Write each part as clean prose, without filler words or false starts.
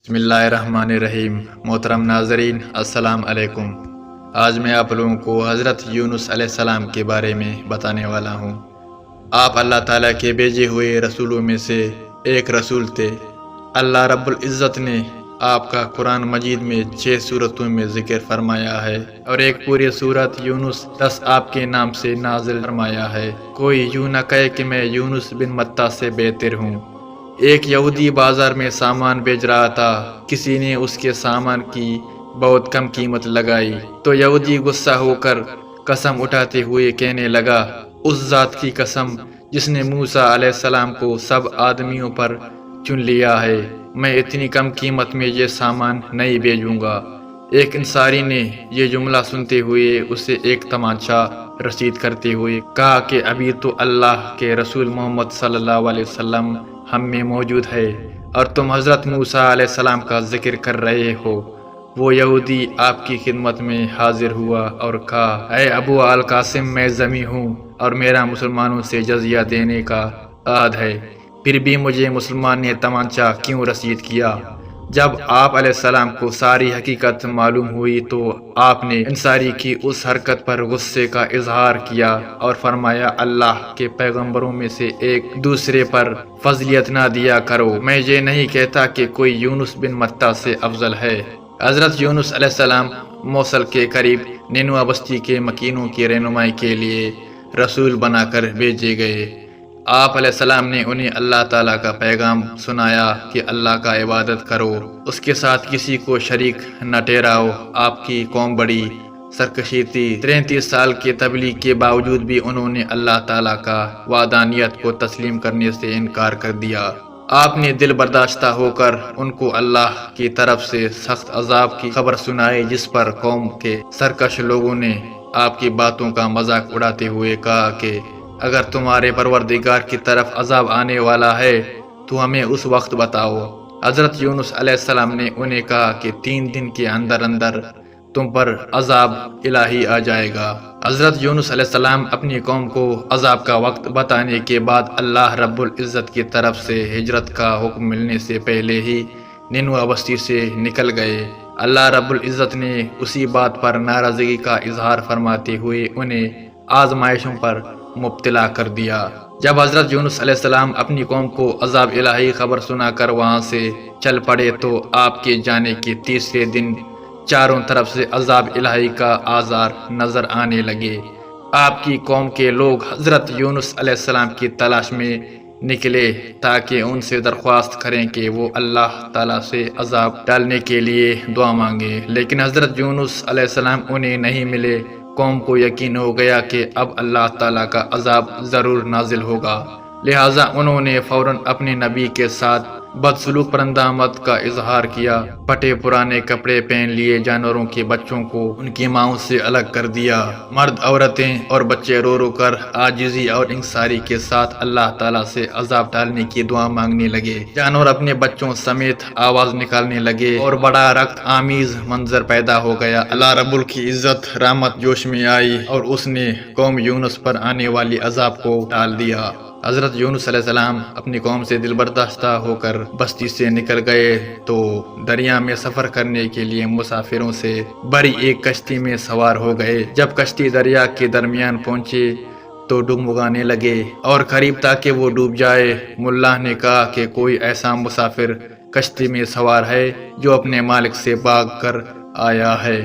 بسم اللہ الرحمن الرحیم۔ محترم ناظرین، السلام علیکم۔ آج میں آپ لوگوں کو حضرت یونس علیہ السلام کے بارے میں بتانے والا ہوں۔ آپ اللہ تعالیٰ کے بھیجے ہوئے رسولوں میں سے ایک رسول تھے۔ اللہ رب العزت نے آپ کا قرآن مجید میں 6 سورتوں میں ذکر فرمایا ہے، اور ایک پوری سورت یونس 10 آپ کے نام سے نازل فرمایا ہے۔ کوئی یوں نہ کہے کہ میں یونس بن متیٰ سے بہتر ہوں۔ ایک یہودی بازار میں سامان بیچ رہا تھا۔ کسی نے اس کے سامان کی بہت کم قیمت لگائی تو یہودی غصہ ہو کر قسم اٹھاتے ہوئے کہنے لگا، اس ذات کی قسم جس نے موسیٰ علیہ السلام کو سب آدمیوں پر چن لیا ہے، میں اتنی کم قیمت میں یہ سامان نہیں بھیجوں گا۔ ایک انصاری نے یہ جملہ سنتے ہوئے اسے ایک تمانچہ رسید کرتے ہوئے کہا کہ ابھی تو اللہ کے رسول محمد صلی اللہ علیہ وسلم ہم میں موجود ہے اور تم حضرت موسیٰ علیہ السلام کا ذکر کر رہے ہو۔ وہ یہودی آپ کی خدمت میں حاضر ہوا اور کہا، اے ابو القاسم، میں ذمی ہوں اور میرا مسلمانوں سے جزیہ دینے کا عہد ہے، پھر بھی مجھے مسلمان نے تمانچہ کیوں رسید کیا؟ جب آپ علیہ السلام کو ساری حقیقت معلوم ہوئی تو آپ نے انصاری کی اس حرکت پر غصے کا اظہار کیا اور فرمایا، اللہ کے پیغمبروں میں سے ایک دوسرے پر فضیلت نہ دیا کرو۔ میں یہ نہیں کہتا کہ کوئی یونس بن متیٰ سے افضل ہے۔ حضرت یونس علیہ السلام موصل کے قریب نینوا بستی کے مکینوں کی رہنمائی کے لیے رسول بنا کر بھیجے گئے۔ آپ علیہ السلام نے انہیں اللہ تعالیٰ کا پیغام سنایا کہ اللہ کا عبادت کرو، اس کے ساتھ کسی کو شریک نہ ٹھہراؤ۔ آپ کی قوم بڑی سرکشی تھی۔ 33 سال کے تبلیغ کے باوجود بھی انہوں نے اللہ تعالیٰ کا وحدانیت کو تسلیم کرنے سے انکار کر دیا۔ آپ نے دل برداشتہ ہو کر ان کو اللہ کی طرف سے سخت عذاب کی خبر سنائی، جس پر قوم کے سرکش لوگوں نے آپ کی باتوں کا مذاق اڑاتے ہوئے کہا کہ اگر تمہارے پروردگار کی طرف عذاب آنے والا ہے تو ہمیں اس وقت بتاؤ۔ حضرت یونس علیہ السلام نے انہیں کہا کہ 3 دن کے اندر اندر تم پر عذاب الہی آ جائے گا۔ حضرت یونس علیہ السلام اپنی قوم کو عذاب کا وقت بتانے کے بعد اللہ رب العزت کی طرف سے ہجرت کا حکم ملنے سے پہلے ہی نینوا بستی سے نکل گئے۔ اللہ رب العزت نے اسی بات پر ناراضگی کا اظہار فرماتے ہوئے انہیں آزمائشوں پر مبتلا کر دیا۔ جب حضرت یونس علیہ السلام اپنی قوم کو عذاب الہی خبر سنا کر وہاں سے چل پڑے تو آپ کے جانے کے تیسرے دن چاروں طرف سے عذاب الہی کا آثار نظر آنے لگے۔ آپ کی قوم کے لوگ حضرت یونس علیہ السلام کی تلاش میں نکلے تاکہ ان سے درخواست کریں کہ وہ اللہ تعالیٰ سے عذاب ٹالنے کے لیے دعا مانگے، لیکن حضرت یونس علیہ السلام انہیں نہیں ملے۔ قوم کو یقین ہو گیا کہ اب اللہ تعالیٰ کا عذاب ضرور نازل ہوگا، لہٰذا انہوں نے فوراً اپنے نبی کے ساتھ بدسلوک پرندہ آمد کا اظہار کیا، پھٹے پرانے کپڑے پہن لیے، جانوروں کے بچوں کو ان کی ماؤں سے الگ کر دیا، مرد عورتیں اور بچے رو رو کر عاجزی اور انکساری کے ساتھ اللہ تعالیٰ سے عذاب ٹالنے کی دعا مانگنے لگے۔ جانور اپنے بچوں سمیت آواز نکالنے لگے اور بڑا رقت آمیز منظر پیدا ہو گیا۔ اللہ رب العزت رحمت جوش میں آئی اور اس نے قوم یونس پر آنے والی عذاب کو ٹال دیا۔ حضرت یونس علیہ السلام اپنی قوم سے دل برداشتہ ہو کر بستی سے نکل گئے تو دریا میں سفر کرنے کے لیے مسافروں سے بڑی ایک کشتی میں سوار ہو گئے۔ جب کشتی دریا کے درمیان پہنچے تو ڈگمگانے لگے اور قریب تھا کہ وہ ڈوب جائے۔ ملا نے کہا کہ کوئی ایسا مسافر کشتی میں سوار ہے جو اپنے مالک سے بھاگ کر آیا ہے،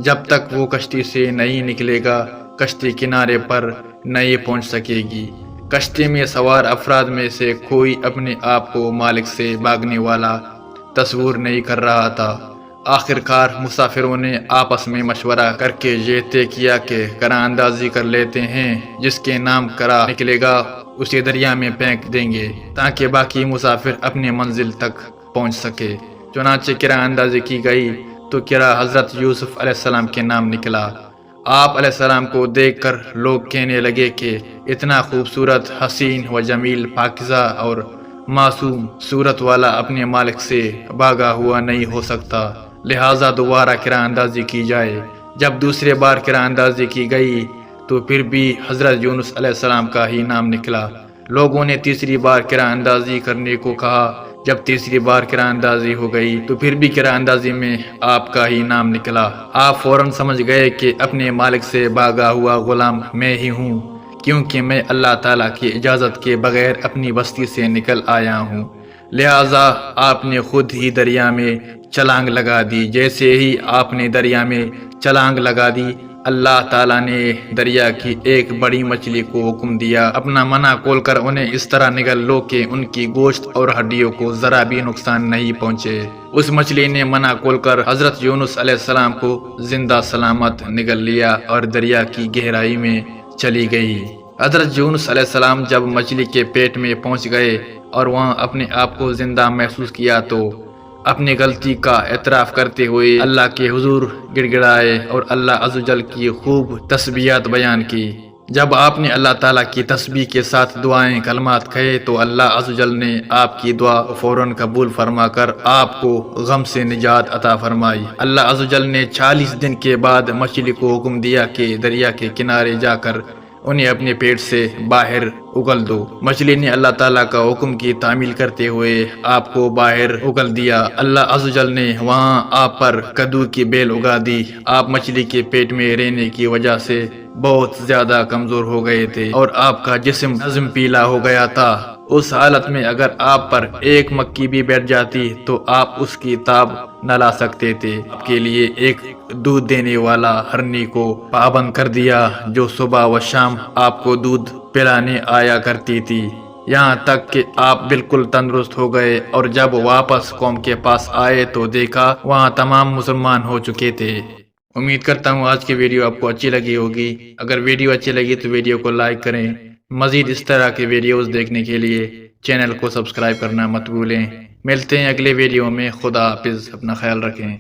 جب تک وہ کشتی سے نہیں نکلے گا کشتی کنارے پر نہیں پہنچ سکے گی۔ کشتی میں سوار افراد میں سے کوئی اپنے آپ کو مالک سے بھاگنے والا تصور نہیں کر رہا تھا۔ آخرکار مسافروں نے آپس میں مشورہ کر کے یہ طے کیا کہ قرعہ اندازی کر لیتے ہیں، جس کے نام قرعہ نکلے گا اسے دریا میں پھینک دیں گے تاکہ باقی مسافر اپنی منزل تک پہنچ سکے۔ چنانچہ قرعہ اندازی کی گئی تو قرعہ حضرت یوسف علیہ السلام کے نام نکلا۔ آپ علیہ السلام کو دیکھ کر لوگ کہنے لگے کہ اتنا خوبصورت، حسین و جمیل، پاکیزہ اور معصوم صورت والا اپنے مالک سے بھاگا ہوا نہیں ہو سکتا، لہٰذا دوبارہ قرعہ اندازی کی جائے۔ جب دوسرے بار قرعہ اندازی کی گئی تو پھر بھی حضرت یونس علیہ السلام کا ہی نام نکلا۔ لوگوں نے تیسری بار قرعہ اندازی کرنے کو کہا جب تیسری بار قرآن اندازی ہو گئی تو پھر بھی قرآن اندازی میں آپ کا ہی نام نکلا۔ آپ فوراً سمجھ گئے کہ اپنے مالک سے بھاگا ہوا غلام میں ہی ہوں، کیونکہ میں اللہ تعالیٰ کی اجازت کے بغیر اپنی بستی سے نکل آیا ہوں۔ لہٰذا آپ نے خود ہی دریا میں چھلانگ لگا دی۔ جیسے ہی آپ نے دریا میں چھلانگ لگا دی، اللہ تعالیٰ نے دریا کی ایک بڑی مچھلی کو حکم دیا، اپنا منع کھول کر انہیں اس طرح نگل لو کہ ان کی گوشت اور ہڈیوں کو ذرا بھی نقصان نہیں پہنچے۔ اس مچھلی نے منع کھول کر حضرت یونس علیہ السلام کو زندہ سلامت نگل لیا اور دریا کی گہرائی میں چلی گئی۔ حضرت یونس علیہ السلام جب مچھلی کے پیٹ میں پہنچ گئے اور وہاں اپنے آپ کو زندہ محسوس کیا تو اپنی غلطی کا اعتراف کرتے ہوئے اللہ کے حضور گڑ گڑائے اور اللہ عز و جل کی خوب تسبیحات بیان کی۔ جب آپ نے اللہ تعالیٰ کی تسبیح کے ساتھ دعائیں کلمات کہے تو اللہ عز و جل نے آپ کی دعا فوراً قبول فرما کر آپ کو غم سے نجات عطا فرمائی۔ اللہ عز و جل نے 40 دن کے بعد مچھلی کو حکم دیا کہ دریا کے کنارے جا کر انہیں اپنے پیٹ سے باہر اگل دو۔ مچھلی نے اللہ تعالیٰ کا حکم کی تعمیل کرتے ہوئے آپ کو باہر اگل دیا۔ اللہ عز و جل نے وہاں آپ پر کدو کی بیل اگا دی۔ آپ مچھلی کے پیٹ میں رہنے کی وجہ سے بہت زیادہ کمزور ہو گئے تھے اور آپ کا جسم عظم پیلا ہو گیا تھا۔ اس حالت میں اگر آپ پر ایک مکھی بھی بیٹھ جاتی تو آپ اس کی تاب نہ لا سکتے تھے۔ آپ کے لیے ایک دودھ دینے والا ہرنی کو پابند کر دیا جو صبح و شام آپ کو دودھ پلانے آیا کرتی تھی، یہاں تک کہ آپ بالکل تندرست ہو گئے۔ اور جب واپس قوم کے پاس آئے تو دیکھا وہاں تمام مسلمان ہو چکے تھے۔ امید کرتا ہوں آج کی ویڈیو آپ کو اچھی لگی ہوگی۔ اگر ویڈیو اچھی لگی تو ویڈیو کو لائک کریں۔ مزید اس طرح کے ویڈیوز دیکھنے کے لیے چینل کو سبسکرائب کرنا مت بھولیں۔ ملتے ہیں اگلے ویڈیو میں۔ خدا حافظ، اپنا خیال رکھیں۔